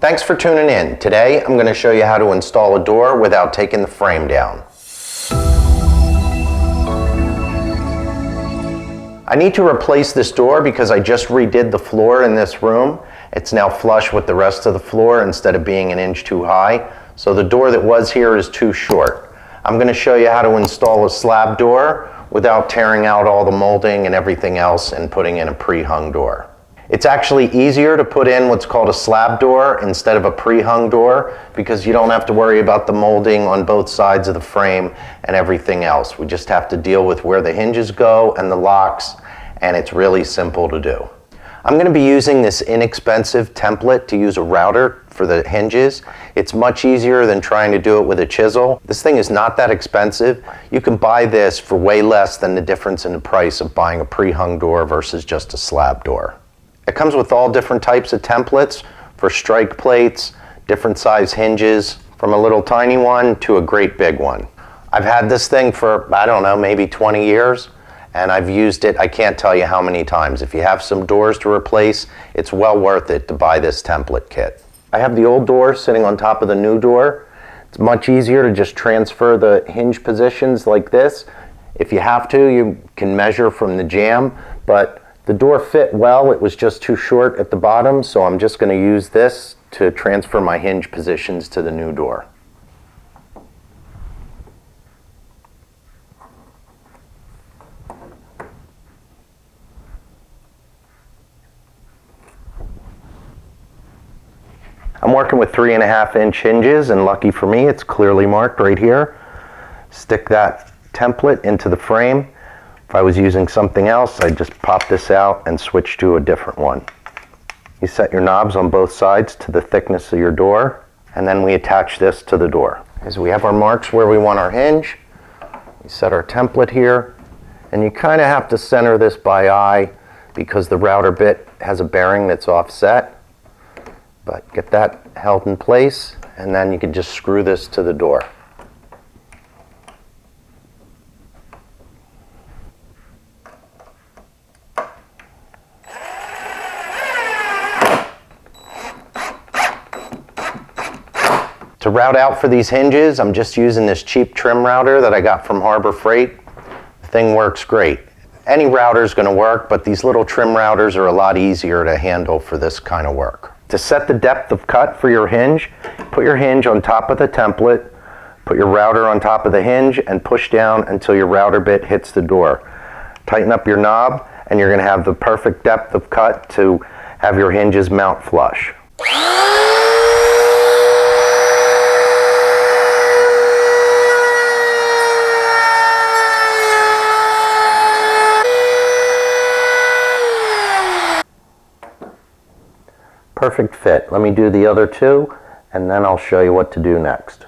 Thanks for tuning in. Today I'm going to show you how to install a door without taking the frame down. I need to replace this door because I just redid the floor in this room. It's now flush with the rest of the floor instead of being an inch too high. So the door that was here is too short. I'm going to show you how to install a slab door without tearing out all the molding and everything else and putting in a pre-hung door. It's actually easier to put in what's called a slab door instead of a pre-hung door because you don't have to worry about the molding on both sides of the frame and everything else. We just have to deal with where the hinges go and the locks, and it's really simple to do. I'm going to be using this inexpensive template to use a router for the hinges. It's much easier than trying to do it with a chisel. This thing is not that expensive. You can buy this for way less than the difference in the price of buying a pre-hung door versus just a slab door. It comes with all different types of templates for strike plates, different size hinges, from a little tiny one to a great big one. I've had this thing for, I don't know, maybe 20 years. And I've used it, I can't tell you how many times. If you have some doors to replace, it's well worth it to buy this template kit. I have the old door sitting on top of the new door. It's much easier to just transfer the hinge positions like this. If you have to, you can measure from the jamb, but the door fit well. It was just too short at the bottom, so I'm just going to use this to transfer my hinge positions to the new door. I'm working with 3.5-inch hinges, and lucky for me, it's clearly marked right here. Stick that template into the frame. If I was using something else, I'd just pop this out and switch to a different one. You set your knobs on both sides to the thickness of your door, and then we attach this to the door. As we have our marks where we want our hinge, we set our template here, and you kind of have to center this by eye because the router bit has a bearing that's offset. But get that held in place, and then you can just screw this to the door. To route out for these hinges, I'm just using this cheap trim router that I got from Harbor Freight. The thing works great. Any router is going to work, but these little trim routers are a lot easier to handle for this kind of work. To set the depth of cut for your hinge, put your hinge on top of the template, put your router on top of the hinge, and push down until your router bit hits the door. Tighten up your knob, and you're going to have the perfect depth of cut to have your hinges mount flush. Perfect fit. Let me do the other two, and then I'll show you what to do next.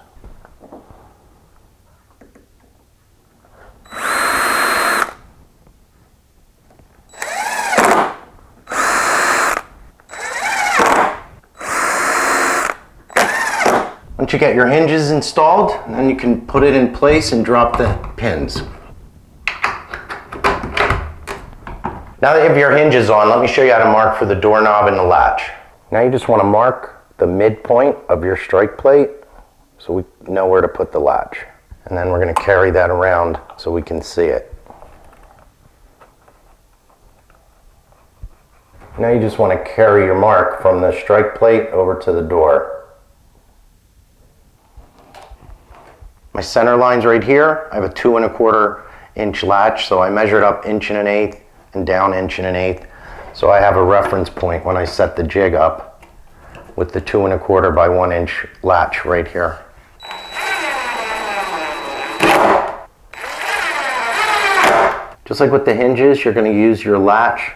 Once you get your hinges installed, then you can put it in place and drop the pins. Now that you have your hinges on, let me show you how to mark for the doorknob and the latch. Now you just want to mark the midpoint of your strike plate so we know where to put the latch. And then we're going to carry that around so we can see it. Now you just want to carry your mark from the strike plate over to the door. My center line's right here. I have a 2¼ inch latch, so I measured up 1 1/8 and down 1 1/8. So I have a reference point when I set the jig up with the 2¼ by 1 inch latch right here. Just like with the hinges, you're going to use your latch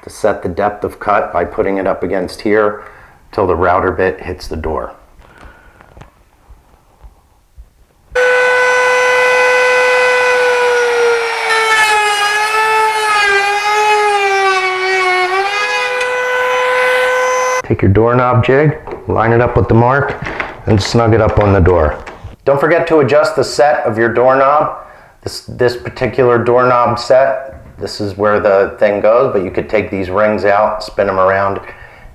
to set the depth of cut by putting it up against here till the router bit hits the door. Take your doorknob jig, line it up with the mark, and snug it up on the door. Don't forget to adjust the set of your doorknob. This particular doorknob set, this is where the thing goes, but you could take these rings out, spin them around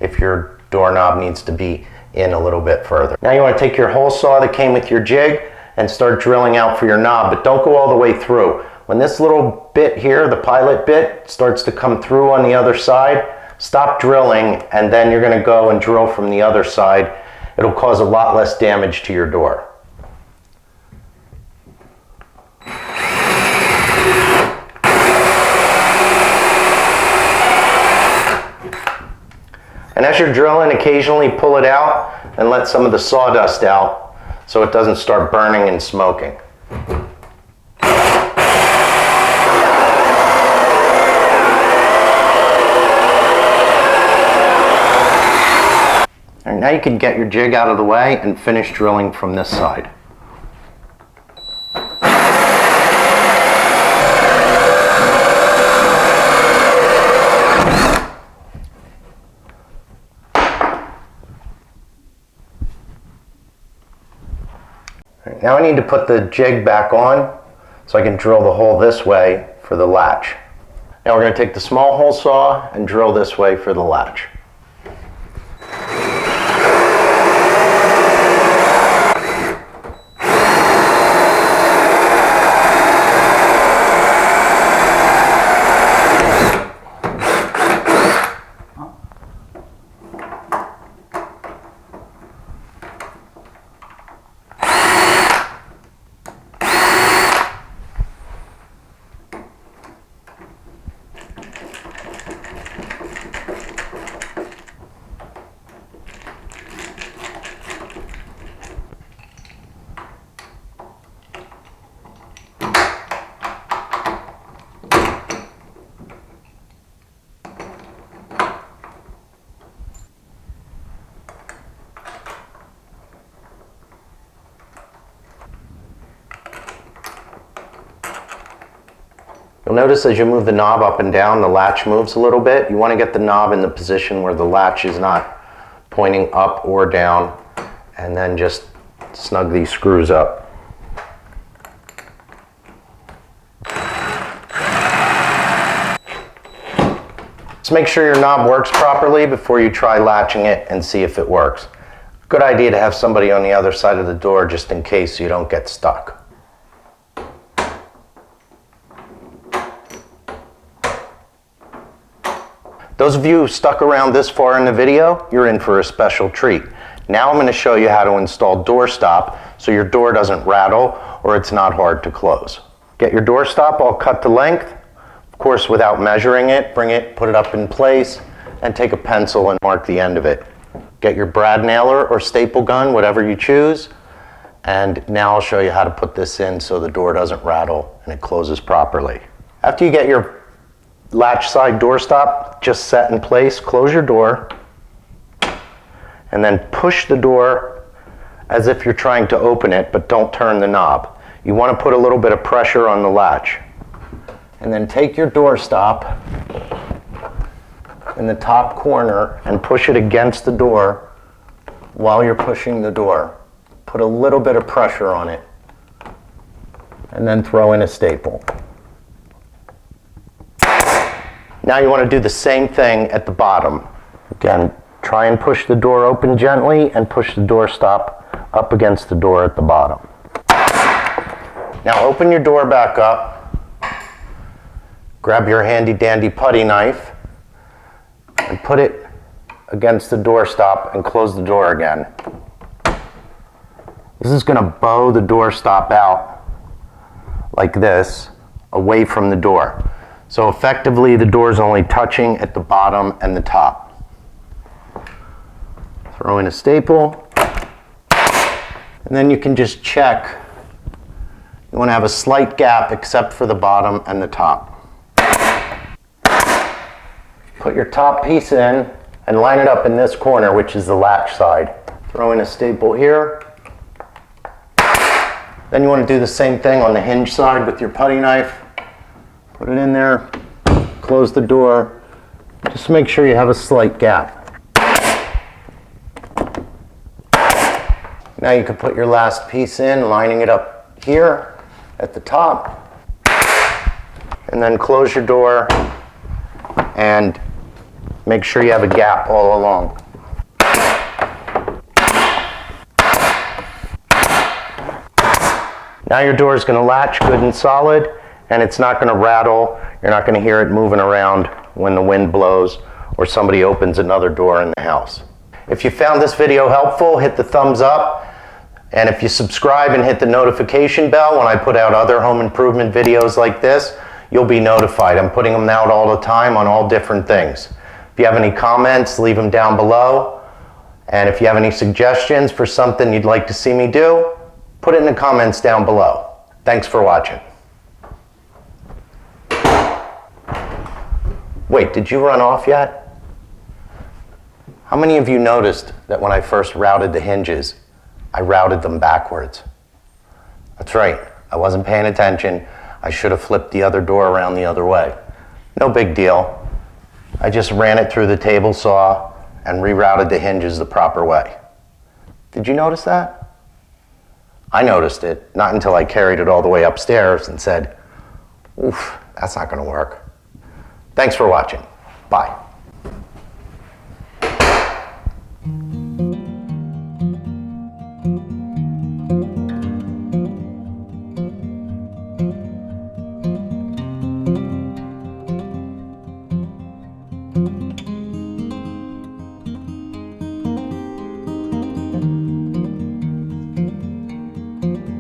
if your doorknob needs to be in a little bit further. Now you want to take your hole saw that came with your jig and start drilling out for your knob, but don't go all the way through. When this little bit here, the pilot bit, starts to come through on the other side, stop drilling, and then you're going to go and drill from the other side. It'll cause a lot less damage to your door. And as you're drilling, occasionally pull it out and let some of the sawdust out so it doesn't start burning and smoking. And now you can get your jig out of the way and finish drilling from this side. Now I need to put the jig back on so I can drill the hole this way for the latch. Now we're going to take the small hole saw and drill this way for the latch. You'll notice as you move the knob up and down, the latch moves a little bit. You want to get the knob in the position where the latch is not pointing up or down, and then just snug these screws up. Just make sure your knob works properly before you try latching it and see if it works. Good idea to have somebody on the other side of the door just in case you don't get stuck. Those of you who stuck around this far in the video, you're in for a special treat. Now I'm going to show you how to install doorstop so your door doesn't rattle or it's not hard to close. Get your doorstop all cut to length, of course without measuring it. Bring it, put it up in place, and take a pencil and mark the end of it. Get your brad nailer or staple gun, whatever you choose, and now I'll show you how to put this in so the door doesn't rattle and it closes properly. After you get your latch side doorstop just set in place, close your door and then push the door as if you're trying to open it, but don't turn the knob. You want to put a little bit of pressure on the latch. And then take your doorstop in the top corner and push it against the door while you're pushing the door. Put a little bit of pressure on it and then throw in a staple. Now you want to do the same thing at the bottom. Again, try and push the door open gently and push the doorstop up against the door at the bottom. Now open your door back up. Grab your handy dandy putty knife and put it against the doorstop and close the door again. This is going to bow the doorstop out like this, away from the door. So effectively the door is only touching at the bottom and the top. Throw in a staple, and then you can just check. You want to have a slight gap except for the bottom and the top. Put your top piece in and line it up in this corner, which is the latch side. Throw in a staple here. Then you want to do the same thing on the hinge side with your putty knife. Put it in there, close the door. Just make sure you have a slight gap. Now you can put your last piece in, lining it up here at the top. And then close your door and make sure you have a gap all along. Now your door is going to latch good and solid, and it's not going to rattle. You're not going to hear it moving around when the wind blows or somebody opens another door in the house. If you found this video helpful, hit the thumbs up. And if you subscribe and hit the notification bell when I put out other home improvement videos like this, you'll be notified. I'm putting them out all the time on all different things. If you have any comments, leave them down below. And if you have any suggestions for something you'd like to see me do, put it in the comments down below. Thanks for watching. Wait, did you run off yet? How many of you noticed that when I first routed the hinges, I routed them backwards? That's right, I wasn't paying attention. I should have flipped the other door around the other way. No big deal. I just ran it through the table saw and rerouted the hinges the proper way. Did you notice that? I noticed it, not until I carried it all the way upstairs and said, oof, that's not gonna work. Thanks for watching. Bye.